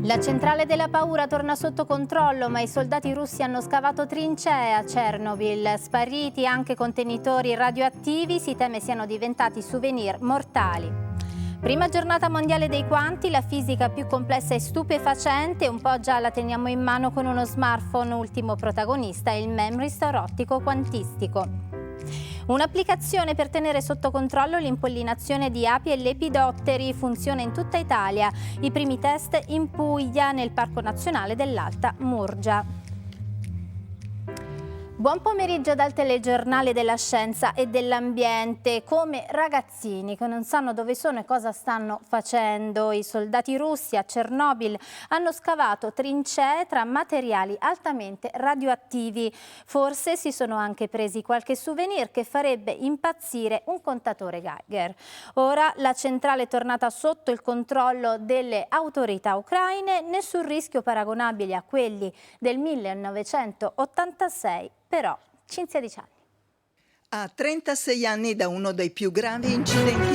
La centrale della paura torna sotto controllo, ma i soldati russi hanno scavato trincee a Chernobyl. Spariti anche contenitori radioattivi, si teme siano diventati souvenir mortali. Prima giornata mondiale dei quanti, la fisica più complessa e stupefacente, un po' già la teniamo in mano con uno smartphone, ultimo protagonista è il memory store ottico quantistico. Un'applicazione per tenere sotto controllo l'impollinazione di api e lepidotteri funziona in tutta Italia. I primi test in Puglia, nel Parco Nazionale dell'Alta Murgia. Buon pomeriggio dal telegiornale della scienza e dell'ambiente. Come ragazzini che non sanno dove sono e cosa stanno facendo, i soldati russi a Chernobyl hanno scavato trincee tra materiali altamente radioattivi. Forse si sono anche presi qualche souvenir che farebbe impazzire un contatore Geiger. Ora la centrale è tornata sotto il controllo delle autorità ucraine, nessun rischio paragonabile a quelli del 1986. Però, Cinzia Di Cianni. A 36 anni da uno dei più gravi incidenti